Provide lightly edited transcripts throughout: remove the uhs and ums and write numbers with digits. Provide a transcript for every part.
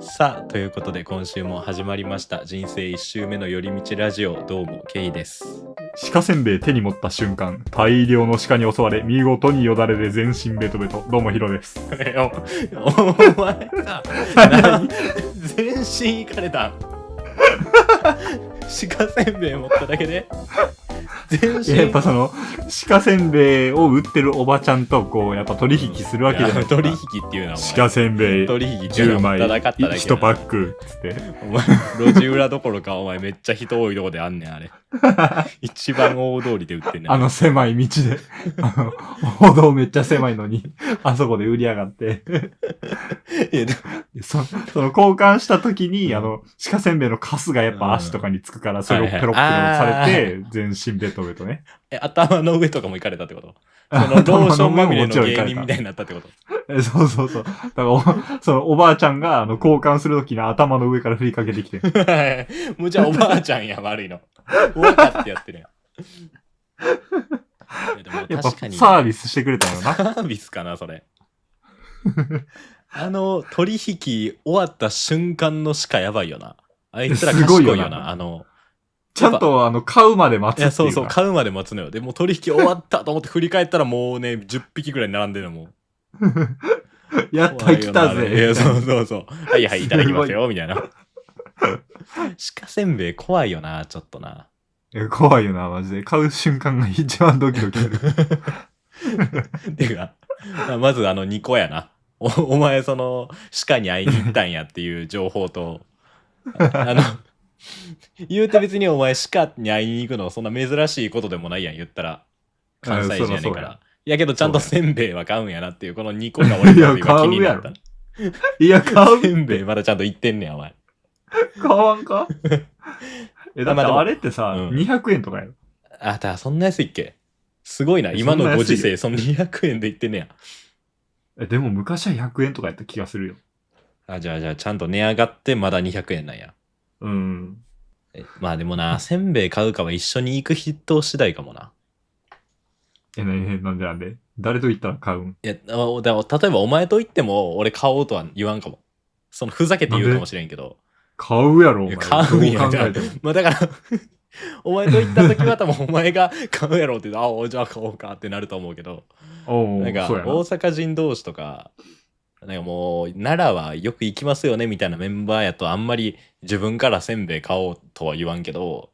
さあということで今週も始まりました人生1周目の寄り道ラジオ。どうもケイです。鹿せんべい手に持った瞬間、大量の鹿に襲われ、見事によだれで全身ベトベト。どうもヒロです。お前さ何全身いかれたん鹿せんべい持っただけで全身。やっぱその鹿せんべいを売ってるおばちゃんとこうやっぱ取引するわけじゃないですか。取引っていうのは鹿せんべい取引っていうの10枚はただ買っただけ1パックつって。お前路地裏どころかお前めっちゃ人多いとこであんねんあれ一番大通りで売ってんねんあの狭い道で歩道めっちゃ狭いのにあそこで売り上がってその交換した時に鹿せんべいのカスがやっぱ足とかにつくからそれをペロッペロされて全身ベトベトね。頭の上とかも行かれたってこと？そのローションまみれの芸人みたいになったってこと？そうそうそう。だからそのおばあちゃんが交換するときに頭の上から振りかけてきて。もうじゃあおばあちゃんや悪いの。分かってやってるやん。でもやっぱ確かにサービスしてくれたよな。サービスかなそれ。取引終わった瞬間の鹿やばいよな。あいつら賢いよな。ちゃんと買うまで待つっていう。いやそうそう買うまで待つのよ。でもう取引終わったと思って振り返ったらもうね10匹ぐらい並んでるのもう。やった来たぜ。いやそうそうそう。はいはいいただきますよみたいな。鹿せんべい怖いよなちょっとな。怖いよなマジで。買う瞬間が一番ドキドキする。ていうかまず2個やな。お前その鹿に会いに行ったんやっていう情報と言うて別にお前鹿に会いに行くのそんな珍しいことでもないやん言ったら関西人やねんから。やけどちゃんとせんべいは買うんやなっていうこの2個が俺の今気になった。いや買う。せんべいまだちゃんと言ってんねんお前。買わんか？だってあれってさ、200円とかやろ。だからそんな安いっけ？すごいな今のご時世その200円で言ってんねや。でも昔は100円とかやった気がするよ。じゃあちゃんと値上がってまだ200円なんや。まあでもな、せんべい買うかは一緒に行く人次第かもな。なんで誰と言ったら買うん？いや、例えばお前と言っても俺買おうとは言わんかも。そのふざけて言うかもしれんけど。買うやろお前。買うんや。まあだからお前と言った時は多分お前が買うやろって言うとじゃあ買おうかってなると思うけど。なんか大阪人同士とかなんかもう奈良はよく行きますよねみたいなメンバーやとあんまり自分からせんべい買おうとは言わんけど、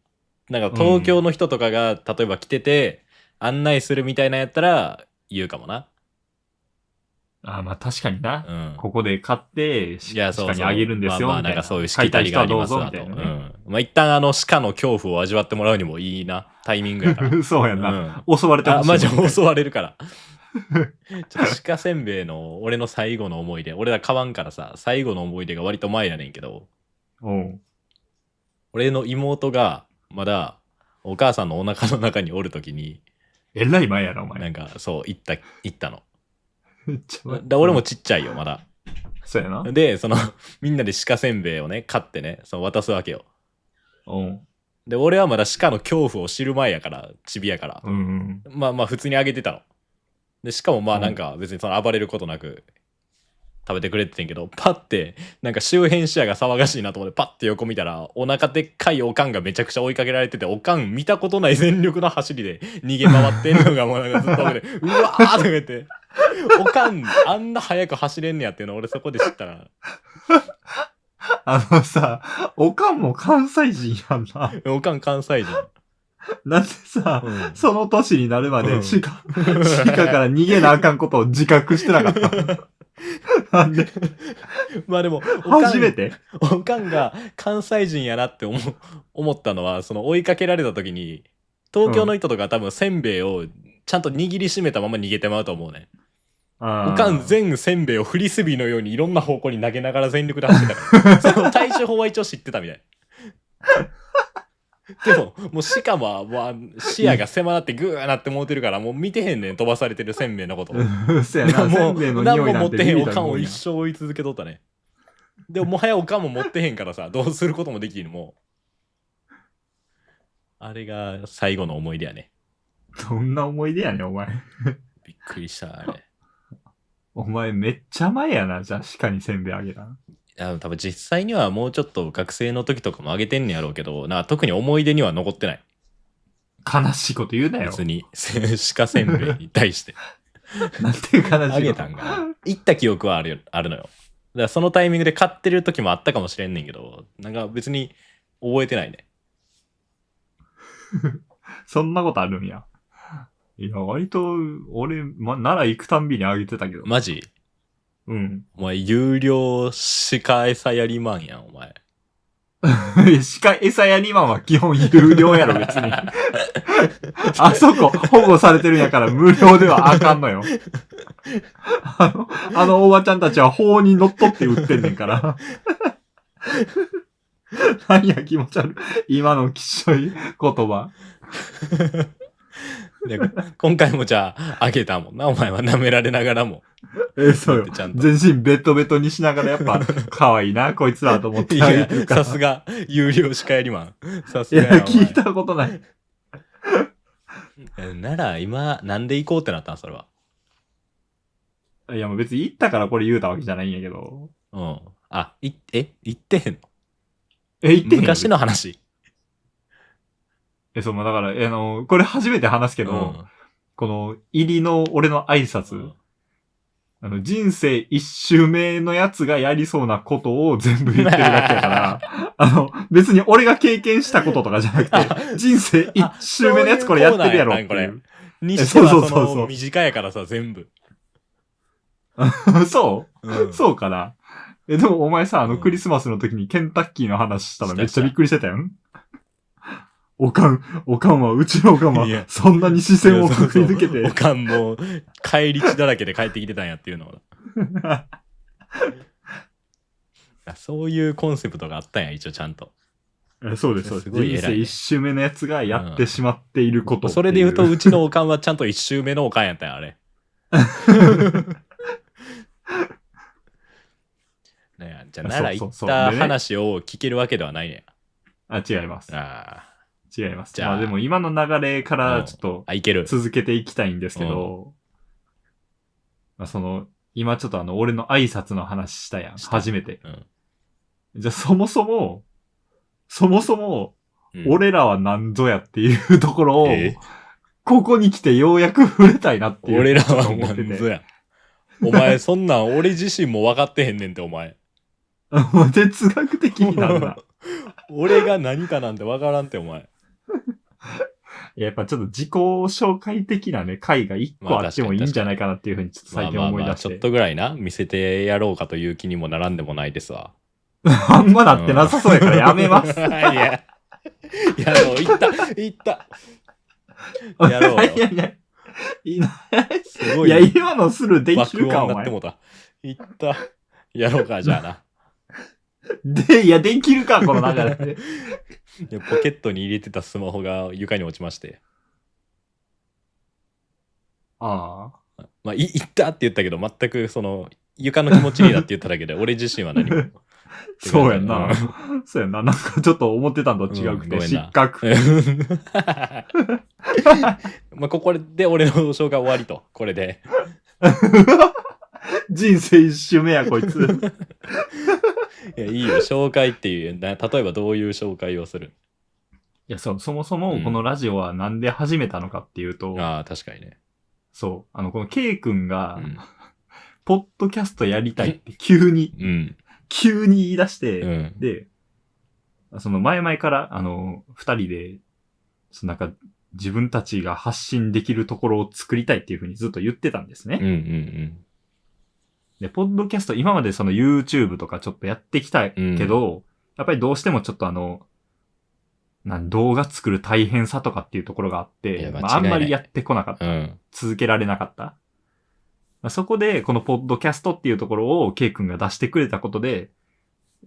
なんか東京の人とかが例えば来てて案内するみたいなやったら言うかもな。まあ確かにな、ここで買って鹿にあげるんですよみたいな。まあなんかそういうしきたりがありますわと。まあ一旦鹿の恐怖を味わってもらうにもいいなタイミングやから。そうやな、襲われてほしい。マジ襲われるからちょっと鹿せんべいの俺の最後の思い出、俺ら買わんからさ最後の思い出が割と前やねんけど、俺の妹がまだお母さんのお腹の中におるときに、えらい前やなお前。なんかそう行ったの。俺もちっちゃいよまだ。そうやな。でみんなで鹿せんべいをね買ってね渡すわけよ。で俺はまだ鹿の恐怖を知る前やからチビやから、まあ普通にあげてたの。でしかもまあなんか別に暴れることなく食べてくれててんけど、パッてなんか周辺視野が騒がしいなと思ってパッて横見たらお腹でっかいおかんがめちゃくちゃ追いかけられてて、おかん見たことない全力の走りで逃げ回ってんのがもうなんかずっとでうわーとか言っておかんあんな速く走れんねやっていうの俺そこで知ったらさおかんも関西人やんな。おかん関西人なんでさ、その年になるまで鹿から逃げなあかんことを自覚してなかったなんでまあでも初めておかんが関西人やなって思ったのは追いかけられた時に東京の人とか多分せんべいをちゃんと握りしめたまま逃げてまうと思うね。おかん全せんべいをフリスビーのようにいろんな方向に投げながら全力で走ってたからその対処法は一応知ってたみたいでももうしかも視野が狭なってグーなって思ってるからもう見てへんねん飛ばされてるせんべいのことせやな、せんべいの匂いなんて何も持ってへんおかんを一生追い続けとったね。でももはやおかんも持ってへんからさどうすることもできん。もうあれが最後の思い出やね。どんな思い出やねんお前びっくりしたあれ。お前めっちゃ前やな。じゃあ鹿にせんべいあげた。や多分実際にはもうちょっと学生の時とかもあげてんねやろうけど、特に思い出には残ってない。悲しいこと言うなよ。別に鹿せんべいに対して。なんていう悲しいこと。あげたんかな。行った記憶はあるのよ。だからそのタイミングで買ってる時もあったかもしれんねんけど、なんか別に覚えてないね。そんなことあるんや。いや、割と、俺、奈良行くたんびにあげてたけど。マジ？うん。お前、有料鹿餌やりマンやん、お前。鹿餌やりマンは基本有料やろ、別に。あそこ、保護されてるんやから無料ではあかんのよ。あのおばちゃんたちは法にのっとって売ってんねんから。何や気持ち悪い。今のきっしょい言葉。で今回もじゃあ、あげたもんな、お前は舐められながらも。そうよ。全身ベトベトにしながらやっぱ、可愛いな、こいつらと思ってあげてるから。さすが、有料鹿やりマン。さすがや。いや、聞いたことない。なら、今、なんで行こうってなったんそれは。いや、もう別に行ったからこれ言うたわけじゃないんやけど。うん。あ、行ってへんの？行ってへんの？昔の話。そう、だから、これ初めて話すけど、この、入りの俺の挨拶、人生一周目のやつがやりそうなことを全部言ってるだけやから、別に俺が経験したこととかじゃなくて、人生一周目のやつこれやってるやろっていう。にしてはその短いからさ、全部。そう、そうかな。でもお前さ、クリスマスの時にケンタッキーの話したらめっちゃびっくりしてたよ。おかんは、うちのおかんは、そんなに視線をくぐり抜けて。おかんも、帰り血だらけで帰ってきてたんやっていうのは。そういうコンセプトがあったんや、一応ちゃんと。そうです、そうです。人生一周目のやつがやってしまっていること、それで言うと、うちのおかんはちゃんと一周目のおかんやったんや、あれ。ね、じゃあ、奈良行った話を聞けるわけではないね。違います。違います。じゃあ、でも今の流れからちょっと続けていきたいんですけど、今ちょっと俺の挨拶の話したやん。初めて。じゃあそもそも、俺らは何ぞやっていうところを、ここに来てようやく触れたいなっていう。俺らは何ぞや。お前、そんなん俺自身も分かってへんねんって、お前。哲学的になるな。俺が何かなんて分からんって、お前。やっぱちょっと自己紹介的なね、回が一個あってもいいんじゃないかなっていうふうにちょっと最近思い出して。ちょっとぐらいな、見せてやろうかという気にもならんでもないですわ。あんまなってなさそうやからやめます。いや、やろう、いった。やろうよ。すごい。いや、今のスルーできるか、お前。いった。やろうか、じゃあな。いや、できるか、この流れで。ポケットに入れてたスマホが床に落ちまして。ああ。まあ、いったって言ったけど、全く床の気持ちになって言っただけで、俺自身は何も。そうやんな。そうやんな。なんかちょっと思ってたのと違くて、失格。まあ、ここで俺の紹介終わりと、これで。人生一周目や、こいつ。いや、いいよ、紹介っていう、例えばどういう紹介をする？いや、そもそもこのラジオはなんで始めたのかっていうと、ああ、確かにね。そう、この K 君が、ポッドキャストやりたいって急に言い出して、で、前々から、二人で、なんか、自分たちが発信できるところを作りたいっていうふうにずっと言ってたんですね。で、ポッドキャスト、今までYouTube とかちょっとやってきたけど、やっぱりどうしてもちょっと動画作る大変さとかっていうところがあって、あんまりやってこなかった。続けられなかった。そこで、このポッドキャストっていうところを K 君が出してくれたことで、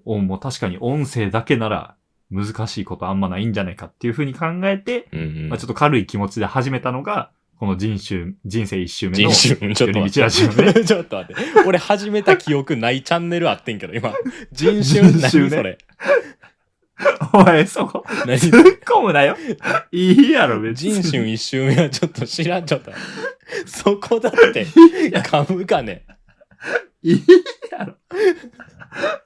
もう確かに音声だけなら難しいことあんまないんじゃないかっていうふうに考えて、ちょっと軽い気持ちで始めたのが、この人生一周目のちょっと待って。ちょっと待って。俺始めた記憶ないチャンネルあってんけど、今。人種何それ。お前、そこ、突っ込むなよ。いいやろ、別に。人種一周目はちょっと知らんちゃった。そこだって、噛むかね。いいやろ。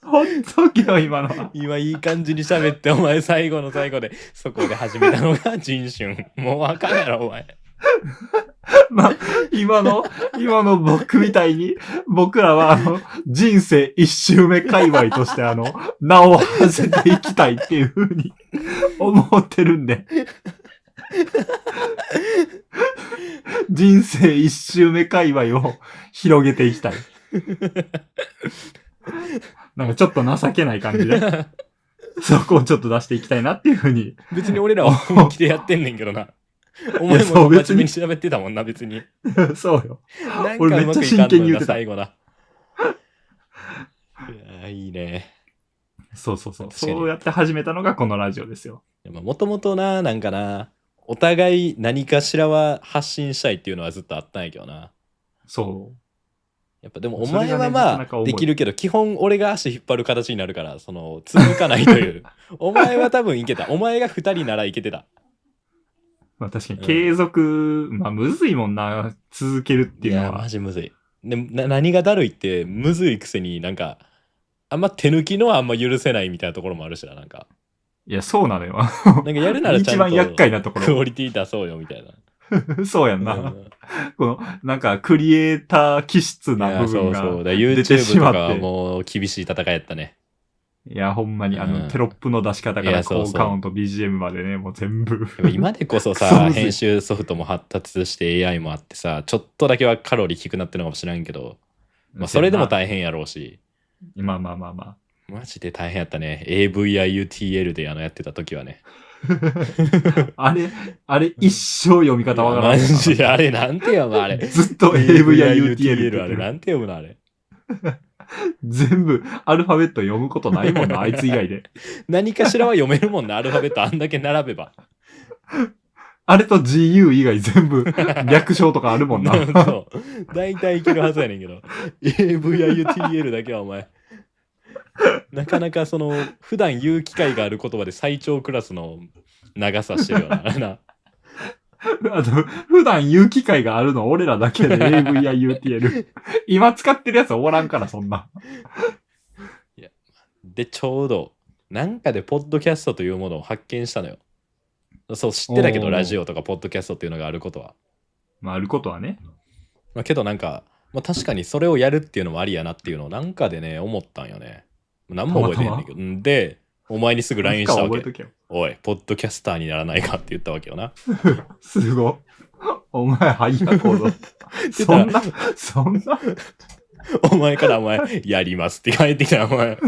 ほとけよ、今のは。今いい感じに喋って、お前最後の最後で、そこで始めたのが人春。もうわかんやろ、お前。まあ、今の僕みたいに、僕らは人生一周目界隈として名を馳せていきたいっていう風に思ってるんで。人生一周目界隈を広げていきたい。なんかちょっと情けない感じで、そこをちょっと出していきたいなっていう風に。別に俺らは本気でやってんねんけどな。お前も真面目に喋ってたもんな、別に。そうよ。なんかうまくいかんのよな、最後だ。いや、いいね。そう。そうやって始めたのがこのラジオですよ。もともとな、なんかな、お互い何かしらは発信したいっていうのはずっとあったんやけどな。そう。やっぱでもお前はまあできるけど、基本俺が足引っ張る形になるから、続かないという。お前は多分いけた。お前が2人ならいけてた。まあ確かに継続、まあむずいもんな、続けるっていうのは。いや、マジむずい。で何がだるいってむずいくせになんか、あんま手抜きのはあんま許せないみたいなところもあるしな、なんか。いや、そうなのよ。なんかやるならちゃんと一番厄介なところ。クオリティ出そうよみたいな。そうやんな。この、なんかクリエイター気質な部分が出てしまって。YouTube とかはもう厳しい戦いやったね。いや、ほんまにテロップの出し方から高カウント BGM までね、もう全部。今でこそさ、編集ソフトも発達して AI もあってさ、ちょっとだけはカロリー低くなってるのかもしれんけど、まあそれでも大変やろうし。まあ。マジで大変やったね。AVIUTL でやってた時はね。あれ一生読み方わからん。マジであれなんて読むあれ。ずっと AVIUTL。あれなんて読むのあれ。全部アルファベット読むことないもんな、あいつ以外で。何かしらは読めるもんな、アルファベットあんだけ並べば。あれと GU 以外全部略称とかあるもんな。そう。大体いけるはずやねんけど。AVIUTL だけはお前。なかなか普段言う機会がある言葉で最長クラスの長さしてるよな。普段言う機会があるの俺らだけで AVIUTL。今使ってるやつおらんから、そんな。いやで、ちょうど、なんかでポッドキャストというものを発見したのよ。そう、知ってたけど、ラジオとかポッドキャストっていうのがあることは。まあ、あることはね。まあ、けどなんか、まあ、確かにそれをやるっていうのもありやなっていうのをなんかでね、思ったんよね。何も覚えてないんだけど。で、お前にすぐ LINE したわけ。おい、ポッドキャスターにならないかって言ったわけよな。すご。お前、早いな、行動。そんな。お前からお前、やりますって返ってきたお前。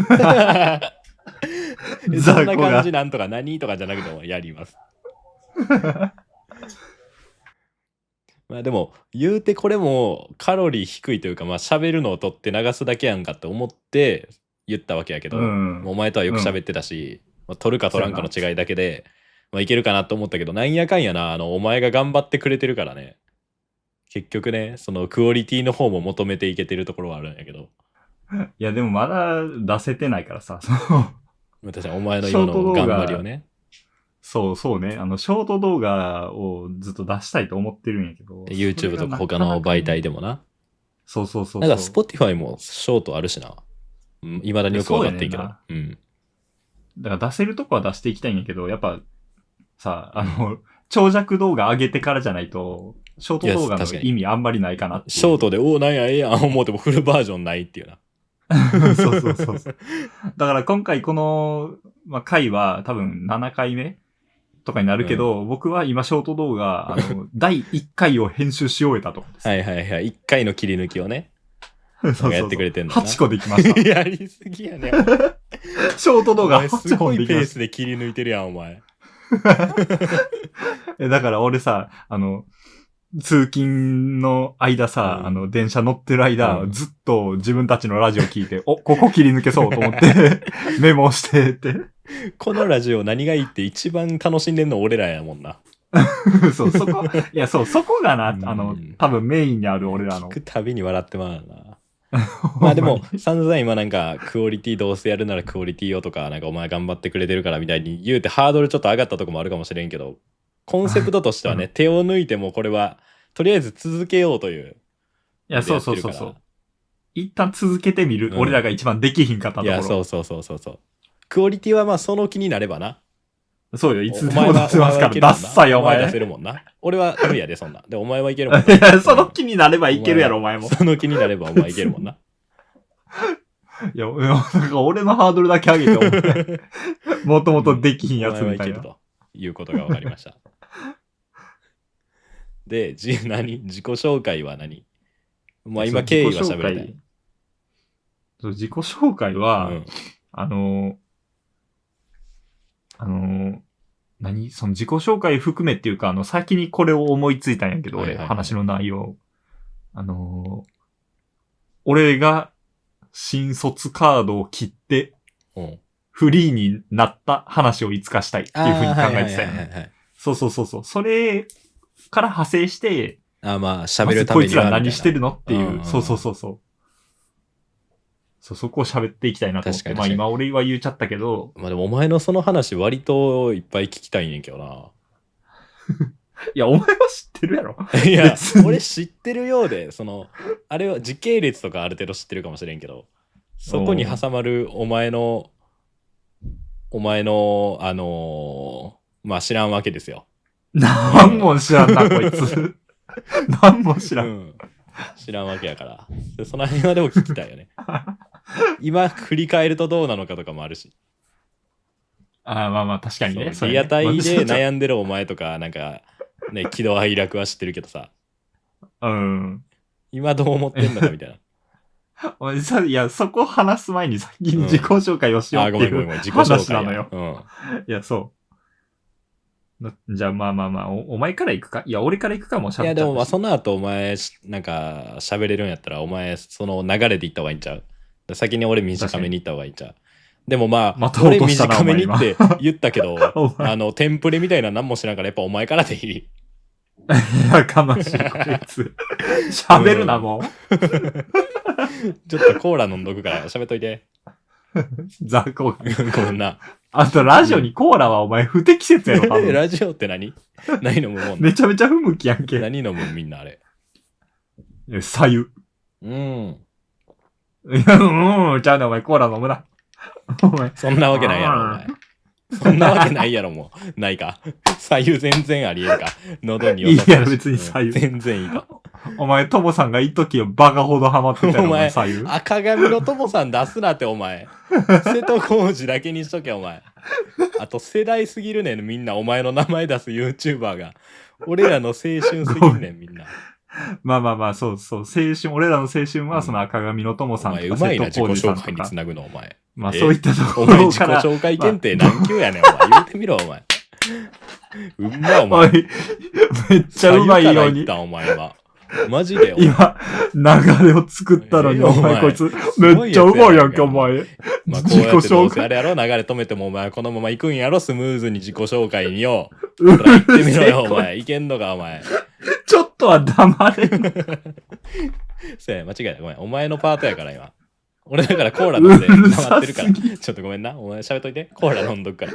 そんな感じなんとか何とかじゃなくてもやります。まあでも、言うてこれもカロリー低いというか、まあ喋るのを取って流すだけやんかって思って言ったわけやけど、お前とはよく喋ってたし、まあ、取るか取らんかの違いだけで、まあいけるかなと思ったけど、なんやかんやな、お前が頑張ってくれてるからね。結局ね、クオリティの方も求めていけてるところはあるんやけど。いや、でもまだ出せてないからさ、確かにお前の今の頑張りをね。そうね。ショート動画をずっと出したいと思ってるんやけど。YouTube とか他の媒体でもな。そう。なんか Spotify もショートあるしな。未だによくわかってんけど。うん。だから出せるとこは出していきたいんやけど、やっぱ、さ、長尺動画上げてからじゃないと、ショート動画の意味あんまりないかなって。ショートで、なんやええやん思うてもフルバージョンないっていうな。そう。だから今回この、回は多分7回目とかになるけど、僕は今ショート動画、第1回を編集し終えたとこです。はい。1回の切り抜きをね。そうやってくれてんのな。8個できました。やりすぎやね。ショート動画8本できました。すごいペースで切り抜いてるやん、お前。だから俺さ、通勤の間さ、電車乗ってる間、ずっと自分たちのラジオ聞いて、ここ切り抜けそうと思って、メモしてって。このラジオ何がいいって一番楽しんでんの俺らやもんな。そこがな、多分メインにある俺らの。聞くたびに笑ってまうな。まあでも、散々今なんか、クオリティどうせやるならクオリティをとか、なんかお前頑張ってくれてるからみたいに言うてハードルちょっと上がったとこもあるかもしれんけど、コンセプトとしてはね、手を抜いてもこれは、とりあえず続けようという。いや、そう。一旦続けてみる、俺らが一番できひんかったところ。いや、そう。クオリティはまあその気になればな。そうよ、いつでも出せますから。ダッサいお前。出せるもんな。俺は無理やで、そんな。で、お前はいけるもんな。いや、その気になればいけるやろ、お前も。その気になればお前いけるもんな。いや、なんか俺のハードルだけ上げて、お前。もともとできひんやつみたいな。お前はいけるということが分かりました。で、自己紹介は何？まあ今経緯は喋りたい。自己紹介は、その自己紹介含めっていうか、先にこれを思いついたんやけど、俺、話の内容。俺が新卒カードを切って、フリーになった話をいつかしたいっていうふうに考えてたよね。そう。それから派生して、まあ、喋るためには。こいつら何してるのっていう。そう。そこを喋っていきたいなと思って。まあ今俺は言っちゃったけど。まあでもお前のその話割といっぱい聞きたいねんけどな。いや、お前は知ってるやろ。いや、俺知ってるようで、あれは時系列とかある程度知ってるかもしれんけど、そこに挟まるお前の、まあ知らんわけですよ。なんも知らんな、こいつ。なんも知らん。知らんわけやから。その辺はでも聞きたいよね。今振り返るとどうなのかとかもあるし。まあ確かにね。リアタイで悩んでるお前とか、なんか、ね、喜怒哀楽は知ってるけどさ。今どう思ってんのかみたいな。いや、そこ話す前に先に自己紹介をしようっていう話なのよ。いや、そう。じゃあまあ、お前から行くか？いや、俺から行くかもしゃべっちゃう。いや、でもまあその後お前、なんか喋れるんやったら、お前、その流れで行った方がいいんちゃう？先に俺短めに行った方がいいんちゃう？でもまあ、俺短めにって言ったけど、テンプレみたいな何も知らんから、やっぱお前からでいい。やかましい、こいつ。喋るな、もう。ちょっとコーラ飲んどくから喋っといて。ザコー。ごめんな。あと、ラジオにコーラはお前不適切やろ、ラジオって何飲むもん。めちゃめちゃ不向きやんけ。何飲むみんなあれ。左右。いや、ちゃうね、お前コーラ飲むな。お前。そんなわけないやろ、お前。そんなわけないやろ、もう。ないか。左右全然ありえるか。喉に落とす。いや、別に左右。全然いいか。お前、トモさんがいい時よ、バカほどハマってたよ、お前、左右。赤髪のトモさん出すなって、お前。瀬戸康史だけにしとけ、お前。あと、世代すぎるねん、みんな。お前の名前出す YouTuber が。俺らの青春すぎるねん、みんな。まあ、そう。俺らの青春は、その赤髪のトモさんとか、お前、うまいな、自己紹介につなぐの、お前。まあ、そういったところから。お前、自己紹介検定何級やねん、お前。言うてみろ、お前。うまい、お前。めっちゃうまいように。お前は。マジで今、流れを作ったのに、お前こいつ、めっちゃうまいやんけ、お前。まあ、こうやってどうせあれやろ、流れ止めても、お前、このまま行くんやろ、スムーズに自己紹介によ。行ってみろよ、お前。いけんのか、お前。ちょっとは黙れんの。そうや、間違えた。ごめん。お前のパートやから、今。俺だからコーラ飲んで黙ってるから。ちょっとごめんな。お前喋っといて。コーラ飲んどくか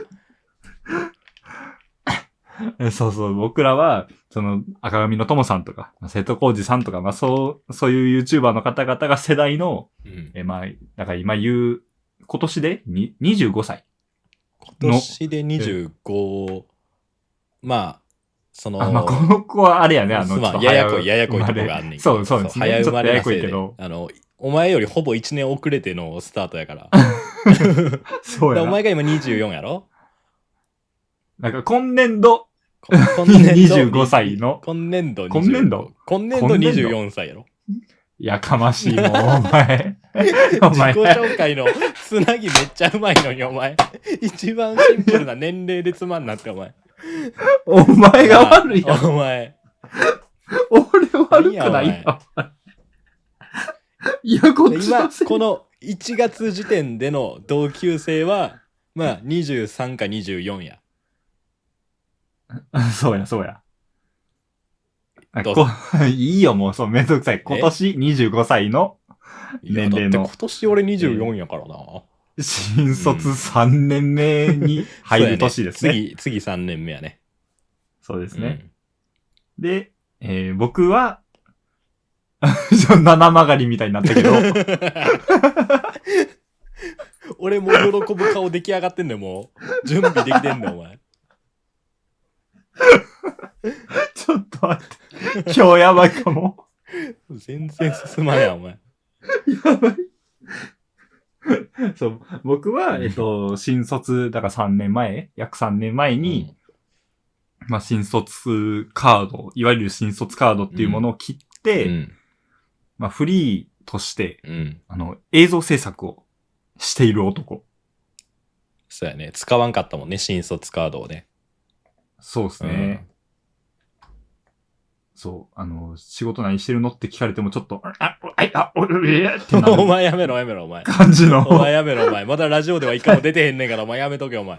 ら。そう、僕らは、その、赤髪の友さんとか、瀬戸康史さんとか、まあそういう YouTuber の方々が世代の、まあ、だから今言う、今年で25歳。今年で25、まあ、まあ、この子はあれやね、まあ、ややこいとこがあんねんけど。そうですね。早生まれなせいで、お前よりほぼ1年遅れてのスタートやから。そうやな。お前が今24やろ？なんか今年度25歳の。今年度24歳やろ？やかましいもん、お前。自己紹介のつなぎめっちゃうまいのに、お前。一番シンプルな年齢でつまんなって、お前。お前が悪いよ。お前。俺悪くないよ。いや、こっち今、この1月時点での同級生は、まあ、23か24や。そうや。いいよ、もう、そう、めんどくさい。今年25歳の年齢の。今年俺24やからな。新卒3年目に入る年ですね。次3年目やね。そうですね。で、僕は、七曲がりみたいになったけど。俺も喜ぶ顔出来上がってんだよ、もう。準備できてんだよ、お前。ちょっと待って。今日やばいかも。全然進まんやん、お前。やばい。そう、僕は、新卒、だから約3年前に、まあ、新卒カード、いわゆる新卒カードっていうものを切って、まあ、フリーとして、映像制作をしている男。そうやね。使わんかったもんね、新卒カードをね。そうですね。そう、仕事何してるのって聞かれてもちょっと、ってなる。お前やめろ、お前。感じの。お前やめろ、お前。まだラジオでは一回も出てへんねんから、お前やめとけ、お前。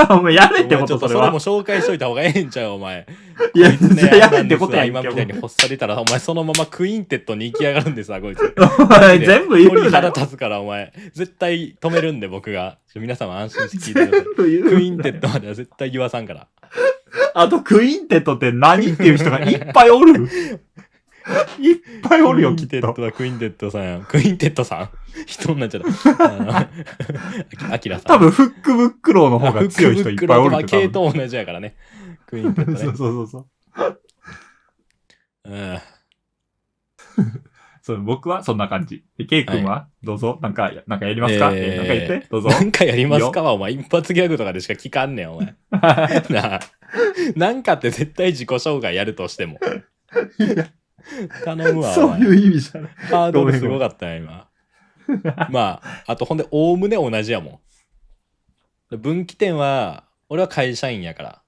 お前やめってことそれは。それも紹介しといた方がええんちゃう、お前。いや、やめってことやん。今みたいに発作出たら、お前そのままクインテットに行き上がるんでさ、こいつ。お前全部言うなよ。鳥肌立つから、お前。絶対止めるんで、僕が。皆様安心して聞いてください。クインテットまでは絶対言わさんから。あと、クインテットって何っていう人がいっぱいおる。いっぱいおるよ、きっと。クインテットさんやん。クインテットさん人になっちゃった。アキラさん。多分、フックブックローの方が強い人いっぱいおるけど。系統同じやからね。クインテットね。そう。そう、僕はそんな感じ。ケイ君は、どうぞ、なんかやりますか、なんか言って、どうぞ。なんかやりますかは、お前、一発ギャグとかでしか聞かんねん、お前。なあ。なんかって絶対自己紹介やるとしても。頼むわ。そういう意味じゃない。ハードルすごかったよ、今。まあ、あとほんで、おおむね同じやもん。分岐点は、俺は会社員やから。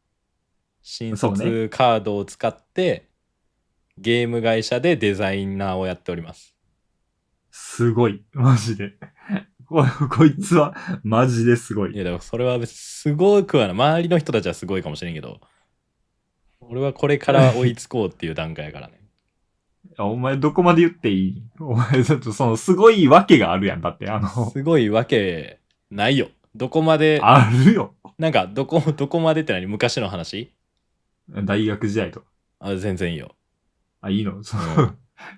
新卒カードを使って、ゲーム会社でデザイナーをやっております。すごい。マジで。こいつは、マジですごい。いや、でもそれは別にすごくはな。周りの人たちはすごいかもしれんけど、俺はこれから追いつこうっていう段階やからね。お前どこまで言っていい？お前ちょっとそのすごいわけがあるやん。だってすごいわけないよ。どこまで。あるよ。なんかどこまでって何？昔の話？大学時代とか。あ、全然いいよ。あ、いいの？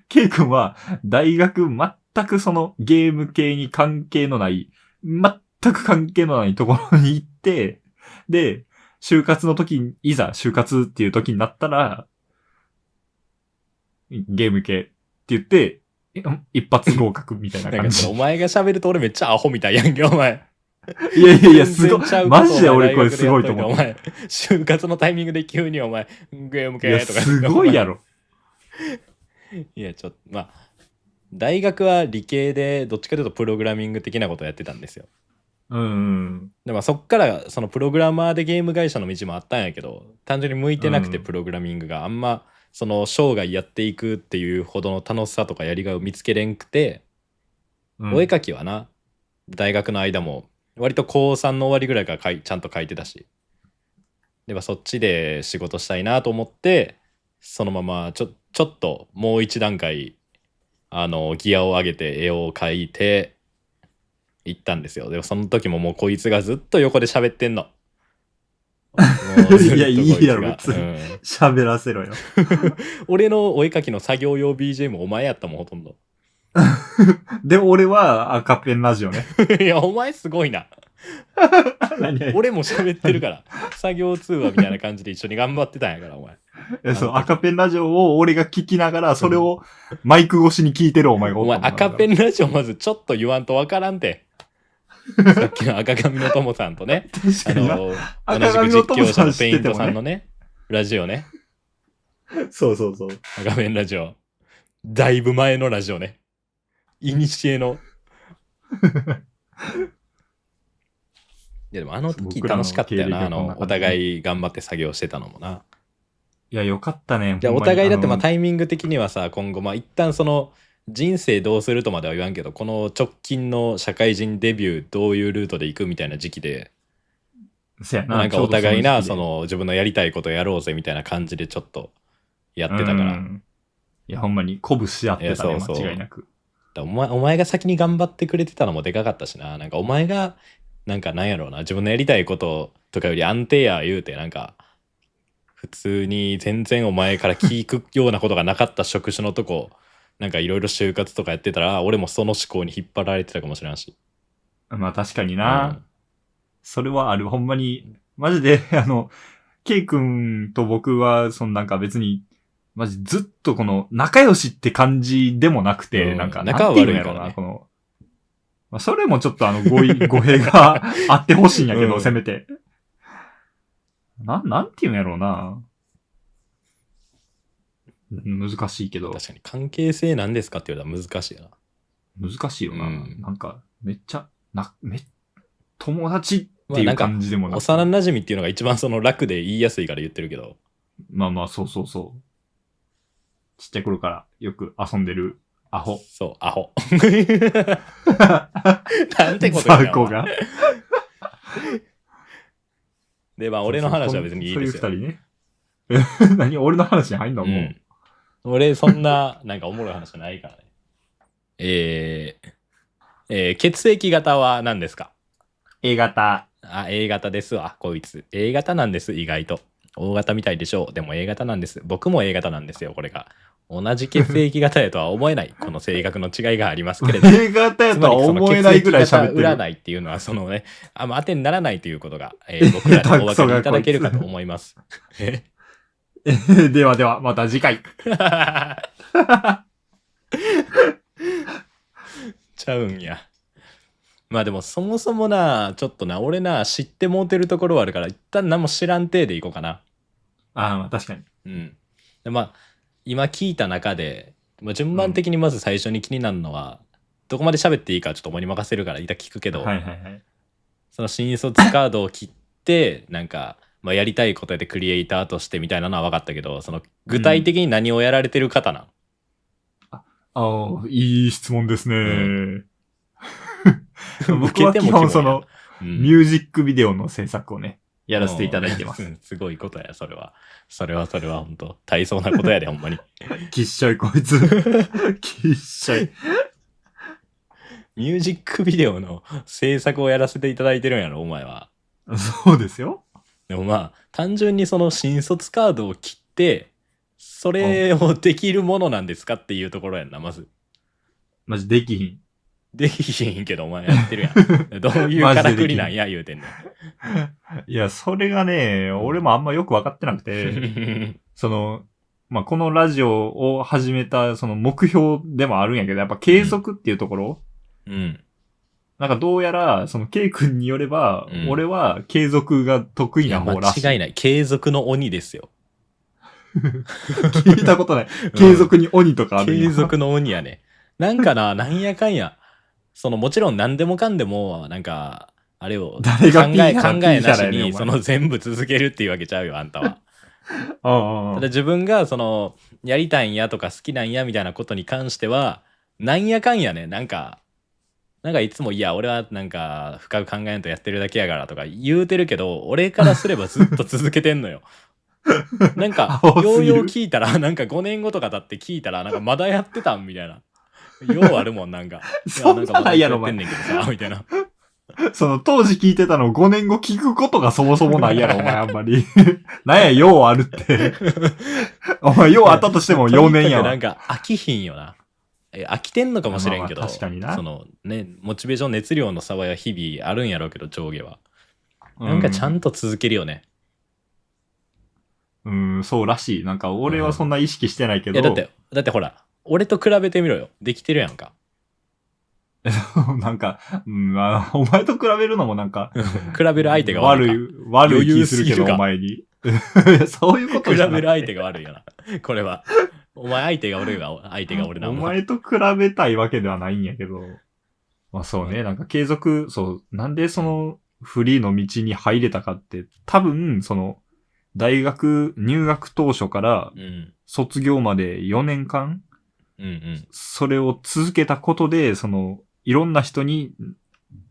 ケイ君は大学全くそのゲーム系に関係のない、全く関係のないところに行って、で、就活の時、いざ就活っていう時になったら、ゲーム系って言って、一発合格みたいな感じ。お前が喋ると俺めっちゃアホみたいやんけ、お前。いや、すごい。マジで俺これすごいと思う。お前、就活のタイミングで急にお前、ゲーム系とか。すごいやろ。いや、ちょっと、まあ、大学は理系で、どっちかというとプログラミング的なことをやってたんですよ。でもそっからそのプログラマーでゲーム会社の道もあったんやけど、単純に向いてなくてプログラミングがあんまその生涯やっていくっていうほどの楽しさとかやりがいを見つけれんくて、お絵描きはな、大学の間も割と高3の終わりぐらいからちゃんと描いてたし、ではそっちで仕事したいなと思って、そのままちょっともう一段階ギアを上げて絵を描いて行ったんですよ。でもその時ももうこいつがずっと横で喋ってんの。いや、いいやろ、別に。喋らせろよ。俺のお絵描きの作業用 BGM お前やったもん、ほとんど。で、俺は赤ペンラジオね。いや、お前すごいな。俺も喋ってるから。作業通話みたいな感じで一緒に頑張ってたんやから、お前。そう、赤ペンラジオを俺が聞きながら、それをマイク越しに聞いてるお前がお前、赤ペンラジオまずちょっと言わんとわからんて。さっきの赤髪の友さんとね、同じく実況者のペイントさんのね、ラジオね。そう。赤ペンラジオ。だいぶ前のラジオね。いにしえの。いやでも時楽しかったよな、お互い頑張って作業してたのもな。いや、よかったね。じゃあお互いだってタイミング的にはさ、今後一旦その人生どうするとまでは言わんけど、この直近の社会人デビューどういうルートで行くみたいな時期で、なんかお互いなその自分のやりたいことやろうぜみたいな感じでちょっとやってたから。いや、ほんまに鼓舞し合ってたね、間違いなく。お前が先に頑張ってくれてたのもでかかったしな。なんかお前がなんかなんやろうな、自分のやりたいこととかより安定や言うて、なんか普通に全然お前から聞くようなことがなかった職種のとこなんかいろいろ就活とかやってたら、俺もその思考に引っ張られてたかもしれんし。まあ確かにな。それはある。ほんまに、マジで、ケイ君と僕は、なんか別に、マジずっとこの仲良しって感じでもなくて、なんか、仲は悪いからね。まあ、それもちょっと語弊があってほしいんやけど、せめて。なんていうんやろうな。難しいけど。確かに関係性なんですかって言われたら難しいな。難しいよな。なんか、めっちゃ、友達っていう感じでもなく、幼馴染っていうのが一番その楽で言いやすいから言ってるけど。まあまあ、そう。ちっちゃい頃からよく遊んでるアホ。そう、アホ。なんてこと言うの。ザコが。で、まあ俺の話は別にいいですよ。そういう二人ね。何俺の話に入んのもう。俺そんな、なんかおもろい話じゃないからね。血液型は何ですか？ A 型。A 型ですわ、こいつ。A 型なんです、意外と。O 型みたいでしょう。でも A 型なんです。僕も A 型なんですよ、これが。同じ血液型やとは思えない、この性格の違いがありますけれども。A 型やとは思えないぐらい喋ってる。占いっていうのは、そのね、当てにならないということが、僕らでお分かりいただけるかと思います。では、また次回。ちゃうんや。まあでもそもそもな、ちょっとな、俺な、知ってもうてるところはあるから、一旦何も知らん体でいこうかな。まあ確かに。うん。でまあ、今聞いた中で、順番的にまず最初に気になるのは、どこまで喋っていいかちょっとお前に任せるから、いた聞くけど、その新卒カードを切って、なんか、やりたいことでクリエイターとしてみたいなのは分かったけど、その具体的に何をやられてる方なん？、いい質問ですね。僕は基本ミュージックビデオの制作をね、やらせていただいてます。すごいことや、それは。それは本当大層なことやで、ほんまに。きっしょい、こいつ。きっしょい。ミュージックビデオの制作をやらせていただいてるんやろ、お前は。そうですよ。でも単純にその新卒カードを切って、それをできるものなんですかっていうところやんな、まず。マジできひん。できひんけど、お前やってるやん。どういうからくりなんや、言うてんねん。いや、それがね、俺もあんまよくわかってなくて、このラジオを始めた、その目標でもあるんやけど、やっぱ継続っていうところ、なんかどうやら、その K 君によれば、俺は継続が得意な方らしい。間違いない。継続の鬼ですよ。聞いたことない。継続に鬼とかある。継続の鬼やね。なんかな、なんやかんや。もちろん何でもかんでも、なんか、あれを考えなしに、全部続けるっていうわけちゃうよ、あんたは。ただ自分が、やりたいんやとか好きなんやみたいなことに関しては、なんやかんやね、なんかいつも、いや、俺はなんか、深く考えんとやってるだけやからとか言うてるけど、俺からすればずっと続けてんのよ。なんか、ようよう聞いたら、なんか5年後とか経って聞いたら、なんかまだやってたんみたいな。ようあるもん、なんか。そんなないやろ、お前。やってんねんけどさ、みたいな。当時聞いてたのを5年後聞くことがそもそもないやろ、お前あんまり。なんや、ようあるって。お前、ようあったとしても4年やわ。なんか、飽きひんよな。飽きてんのかもしれんけど、確かにな。モチベーション、熱量の差は日々あるんやろうけど、上下は。なんかちゃんと続けるよね。そうらしい。なんか、俺はそんな意識してないけど。だってほら、俺と比べてみろよ。できてるやんか。なんか、お前と比べるのもなんか、比べる相手が悪い。悪い気するけど、お前に。そういうことじゃなくて。比べる相手が悪いよな。これは。お前相手が俺な。お前と比べたいわけではないんやけど。まあそうね、なんか継続、なんでフリーの道に入れたかって、多分、大学入学当初から卒業まで4年間、それを続けたことで、いろんな人に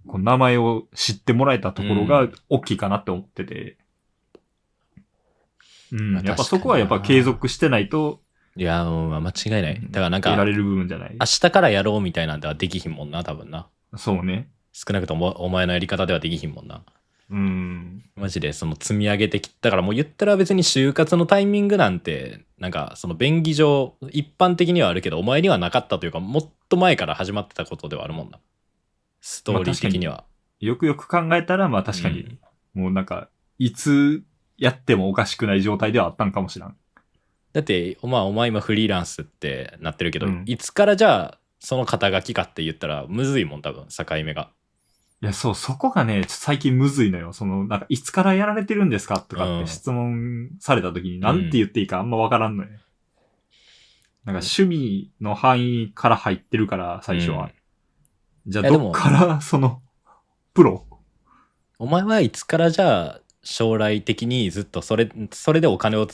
名前を知ってもらえたところが大きいかなって思ってて。やっぱそこはやっぱ継続してないと。いや、間違いない。だからなんか、得られる部分じゃない。明日からやろうみたいなんではできひんもんな、多分な。そうね。少なくともお前のやり方ではできひんもんな。マジでその積み上げてきたから、もう言ったら別に就活のタイミングなんてなんかその便宜上一般的にはあるけどお前にはなかったというか、もっと前から始まってたことではあるもんな、ストーリー的には。よくよく考えたらまあ確かに、もうなんかいつやってもおかしくない状態ではあったんかもしらん。だってまあお前今フリーランスってなってるけど、いつからじゃあその肩書きかって言ったらむずいもん、多分境目が。いや、そう、そこがね、最近むずいのよ。その、なんか、いつからやられてるんですかとかって質問された時に、なんて言っていいかあんまわからんのよ。なんか、趣味の範囲から入ってるから、最初は。じゃあ、どっから、その、プロ？お前はいつからじゃあ、将来的にずっとそれでお金を、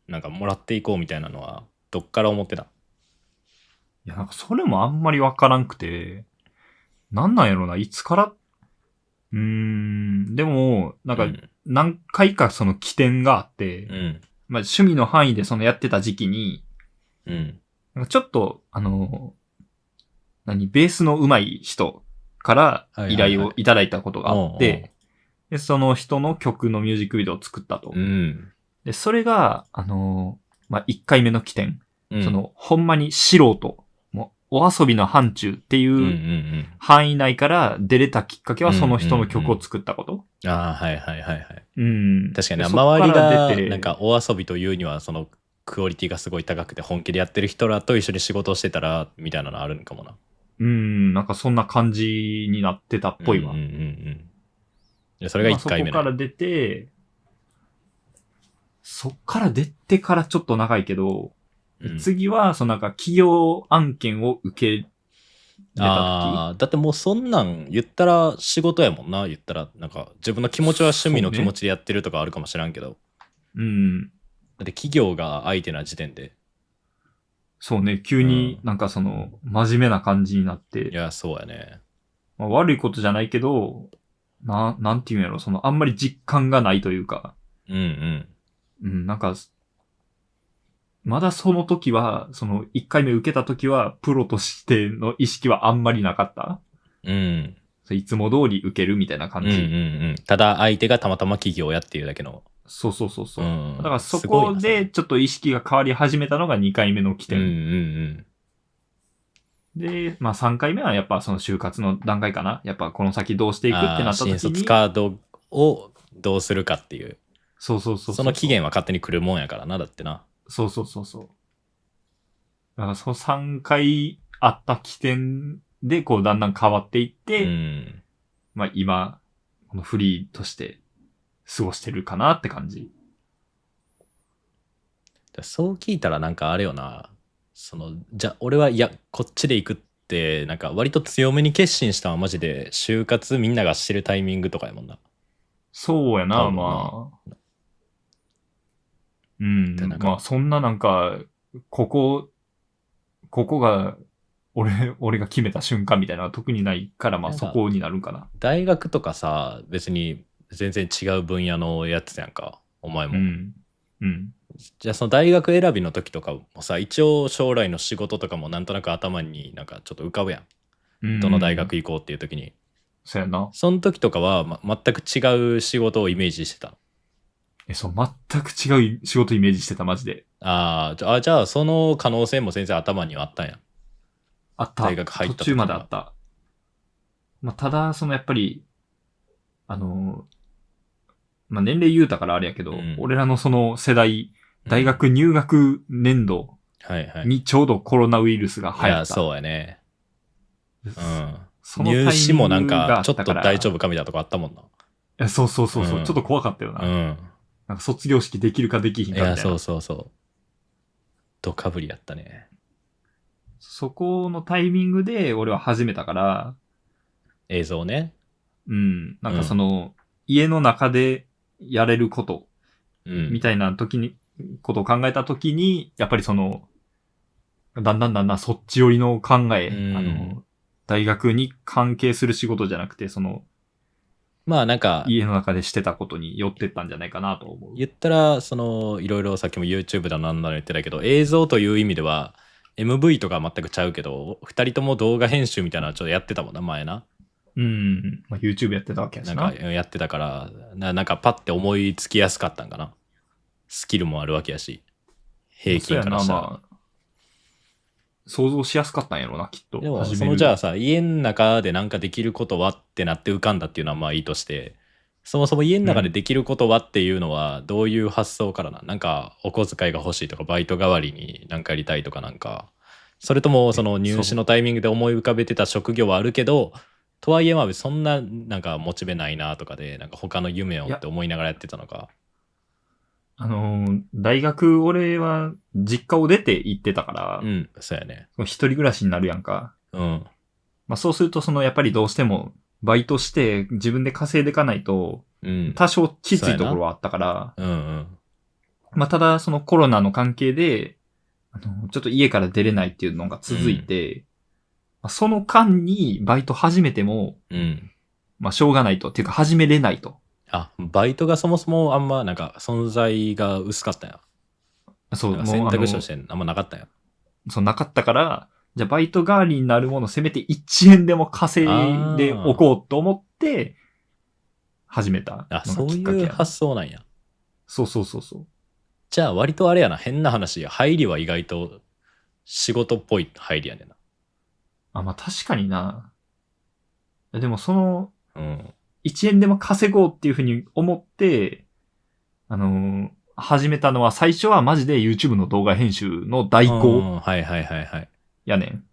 なんかもらっていこうみたいなのは、どっから思ってた？いや、なんか、それもあんまりわからんくて、なんなんやろな、いつからでも、なんか、何回かその起点があって、まあ趣味の範囲でそのやってた時期に、なんかちょっと、ベースの上手い人から依頼をいただいたことがあって、で、その人の曲のミュージックビデオを作ったと。で、それが、まあ1回目の起点。その、ほんまに素人。お遊びの範疇っていう範囲内から出れたきっかけはその人の曲を作ったこと。ああ、はいはいはいはい。確かに周りがなんかお遊びというにはそのクオリティがすごい高くて本気でやってる人らと一緒に仕事をしてたらみたいなのあるんかもな。なんかそんな感じになってたっぽいわ。それが1回目、そこから出て、そっから出てからちょっと長いけど、次は、そのなんか企業案件を受けだってもうそんなん言ったら仕事やもんな。言ったらなんか自分の気持ちは趣味の気持ちでやってるとかあるかもしらんけど、だって企業が相手な時点でそうね、急になんかその真面目な感じになって、いやそうやね、まあ、悪いことじゃないけどなんていうんやろ、そのあんまり実感がないというか、なんかまだその時は、その1回目受けた時は、プロとしての意識はあんまりなかった。いつも通り受けるみたいな感じ。ただ相手がたまたま企業やっていうだけの。そう。だからそこでちょっと意識が変わり始めたのが2回目の起点。で、まあ3回目はやっぱその就活の段階かな。やっぱこの先どうしていくってなった時に。新卒カードをどうするかっていう。そう。その期限は勝手に来るもんやからな、だってな。そう。だからその3回あった起点でこうだんだん変わっていって、まあ今、このフリーとして過ごしてるかなって感じ。そう聞いたらなんかあれよな、その、じゃあ俺はいや、こっちで行くって、なんか割と強めに決心したのはマジで、就活みんながしてるタイミングとかやもんな。そうやな、まあ。まあそんななんか、ここが俺が決めた瞬間みたいなのは特にないから、まあそこになるんかな。大学とかさ、別に全然違う分野のやつやんか、お前も。じゃあその大学選びの時とかもさ、一応将来の仕事とかもなんとなく頭になんかちょっと浮かぶやん。どの大学行こうっていう時に。そうやな。その時とかは、全く違う仕事をイメージしてた。そう、全く違う仕事イメージしてた、マジで。じゃあその可能性も全然頭にはあったんや。あった。大学入った時途中まであった。まあ、ただ、そのやっぱり、まあ、年齢言うたからあれやけど、俺らのその世代、大学入学年度にちょうどコロナウイルスが流行った。いや、そうやね。入試もなんか、ちょっと大丈夫かみたいなとこあったもんな。いや、そう。ちょっと怖かったよな。なんか卒業式できるかできひんかみたいな。いや、そう。ドカぶりやったね。そこのタイミングで俺は始めたから。映像ね。なんかその、家の中でやれること、みたいなことを考えた時に、やっぱりその、だんだんそっち寄りの考え、大学に関係する仕事じゃなくて、その、まあなんか家の中でしてたことに寄ってったんじゃないかなと思う。言ったらそのいろいろさっきも YouTube だなんだの言ってたけど、映像という意味では MV とかは全くちゃうけど、2人とも動画編集みたいなのちょっとやってたもんな、前な。まあ、YouTube やってたわけやしな。なんかやってたから、なんかパッて思いつきやすかったんかな。スキルもあるわけやし、平均からしたら。まあ、想像しやすかったんやろな、きっと。でも、じゃあさ、家の中でなんかできることはってなって浮かんだっていうのはまあいいとして、そもそも家の中でできることはっていうのはどういう発想からなんかお小遣いが欲しいとかバイト代わりになんかやりたいとかなんか、それともその入試のタイミングで思い浮かべてた職業はあるけど、とはいえまあそんななんかモチベないなとかでなんか他の夢をって思いながらやってたのか。大学俺は実家を出て行ってたから、そうやね。一人暮らしになるやんか。まあそうするとやっぱりどうしてもバイトして自分で稼いでいかないと、多少きついところはあったから、まあただコロナの関係で、ちょっと家から出れないっていうのが続いて、その間にバイト始めても、まあしょうがないと。っていうか始めれないと。バイトがそもそもあんまなんか存在が薄かったんや。そう、選択肢としてあんまなかったんや。そう、なかったから、じゃあバイト代わりになるものせめて1円でも稼いでおこうと思って、始めた。そういう発想なんや。そう。じゃあ割とあれやな、変な話、入りは意外と仕事っぽい入りやねんな。まあ確かにな。でも1円でも稼ごうっていうふうに思って、始めたのは最初はマジで YouTube の動画編集の代行。やねん。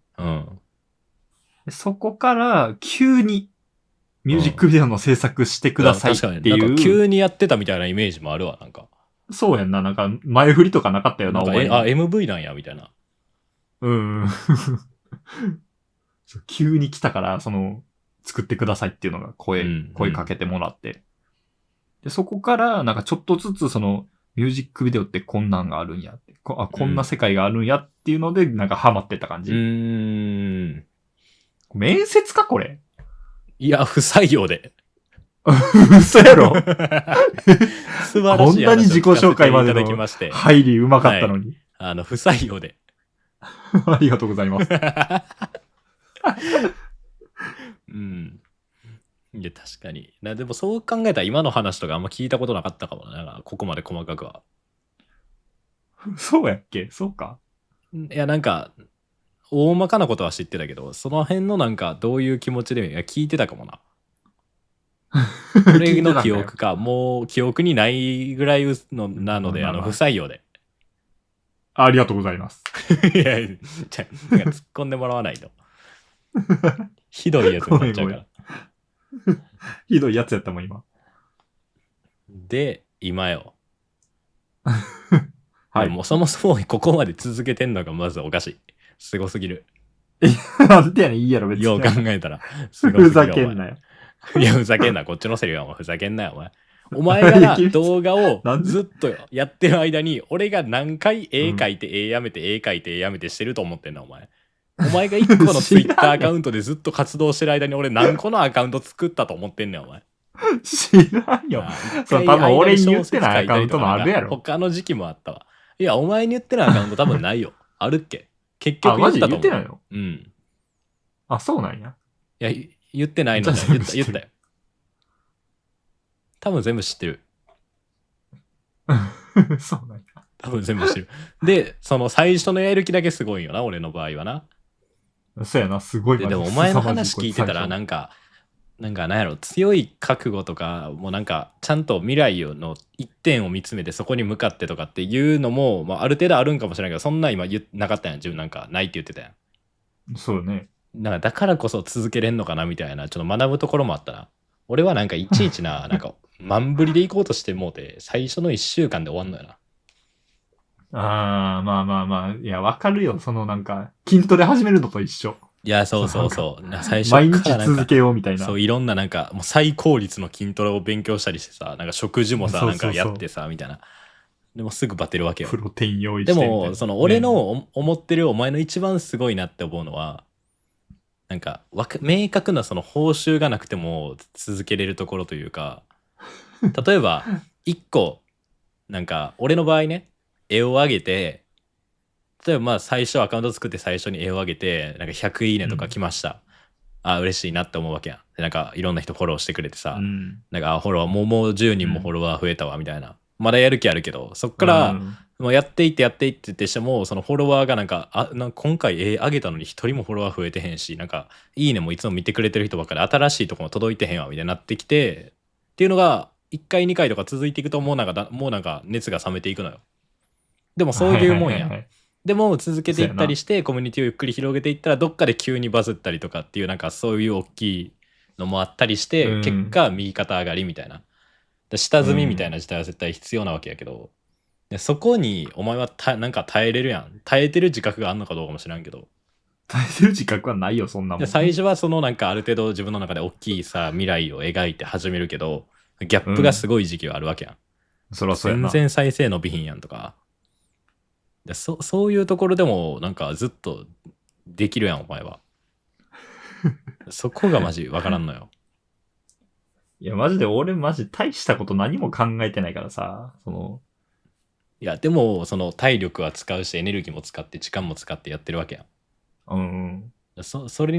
そこから急にミュージックビデオの制作してくださいっていう。確かに。なんか急にやってたみたいなイメージもあるわ、なんか。そうやんな。なんか前振りとかなかったよな、MV なんや、みたいな。急に来たから、作ってくださいっていうのが声かけてもらって。で、そこから、なんかちょっとずつミュージックビデオってこんなんがあるんやって。こんな世界があるんやっていうので、なんかハマってた感じ。面接かこれ。いや、不採用で。嘘やろ素晴らしい。こんなに自己紹介までの入りうまかったのに。不採用で。ありがとうございます。いや、確かに。でもそう考えたら今の話とかあんま聞いたことなかったかもな。ここまで細かくは。そうやっけ？そうか。いや、なんか、大まかなことは知ってたけど、その辺のなんかどういう気持ちで聞いてたかもな。これの記憶か、もう記憶にないぐらいのなので、不採用で。ありがとうございます。いや、なんか突っ込んでもらわないと。ひどいやつになっちゃうから。ひどいやつやったもん、今。で、今よ。はい。もうそもそもここまで続けてんのがまずおかしい。すごすぎる。なんでやねん、いいやろ、別に。よう考えたら。ふざけんなよ。いや、ふざけんな。こっちのセリフはもうふざけんなよ、お前。お前がな、動画をずっとやってる間に、俺が何回絵描いて、絵やめて、絵描いて、絵やめてしてると思ってんな、お前。お前が1個の Twitter アカウントでずっと活動してる間に俺何個のアカウント作ったと思ってんねん、お前。知らんよ。多分俺に言ってないアカウントもあるやろ。他の時期もあったわ。いや、お前に言ってないアカウント多分ないよ。あるっけ？結局言ったと思う。マジ言ってないの？うん。あ、そうなんや。いや、言ってないのだよ。言ったよ。多分全部知ってる。そうなんや。多分全部知ってる。で、その最初のやる気だけすごいよな、俺の場合はな。そうやな、すごい。でもお前の話聞いてたらなんかなんやろ、強い覚悟とかもなんかちゃんと未来の一点を見つめてそこに向かってとかっていうのも、まあ、ある程度あるんかもしれないけど、そんな今なかったやん。自分なんかないって言ってたやん。そうね。なんかだからこそ続けれんのかなみたいなちょっと学ぶところもあったな。俺はなんかいちいちななんか満振りで行こうとしてもうて最初の1週間で終わんのよな。まあ。いや、わかるよ。なんか、筋トレ始めるのと一緒。いや、そう。最初から毎日続けようみたいな。そう、いろんななんか、もう最効率の筋トレを勉強したりしてさ、なんか食事もさ、なんかやってさ、みたいな。でもすぐバテるわけよ。プロテイン用意してでも、俺の思ってるお前の一番すごいなって思うのは、なんか、明確なその報酬がなくても続けれるところというか、例えば、一個、なんか、俺の場合ね、絵を上げて、例えばまあ最初アカウント作って最初に絵を上げてなんか100いいねとか来ました、嬉しいなって思うわけやん。でなんかいろんな人フォローしてくれてさ、なんかフォロワーもう10人もフォロワー増えたわみたいな。まだやる気あるけど、そっから、もうやっていってってしても、そのフォロワーがなんか今回上げたのに一人もフォロワー増えてへんし、なんかいいねもいつも見てくれてる人ばっかり新しいとこも届いてへんわみたいになってきて、っていうのが1回2回とか続いていくともうなんか熱が冷めていくのよ。でもそういうもんや。でも続けていったりしてコミュニティをゆっくり広げていったらどっかで急にバズったりとかっていうなんかそういう大きいのもあったりして、結果右肩上がりみたいな。下積みみたいな事態は絶対必要なわけやけど、でそこにお前はなんか耐えれるやん。耐えてる自覚があんのかどうかも知らんけど。耐えてる自覚はないよ、そんなもん。最初はそのなんかある程度自分の中で大きいさ、未来を描いて始めるけど、ギャップがすごい時期はあるわけやん。そらそうやな。全然再生伸びひんやんとか。でそういうところでもなんかずっとできるやん、お前は。そこがマジわからんのよ。いや、マジで俺マジ大したこと何も考えてないからさ、いや、でも、その体力は使うし、エネルギーも使って、時間も使ってやってるわけやん。それに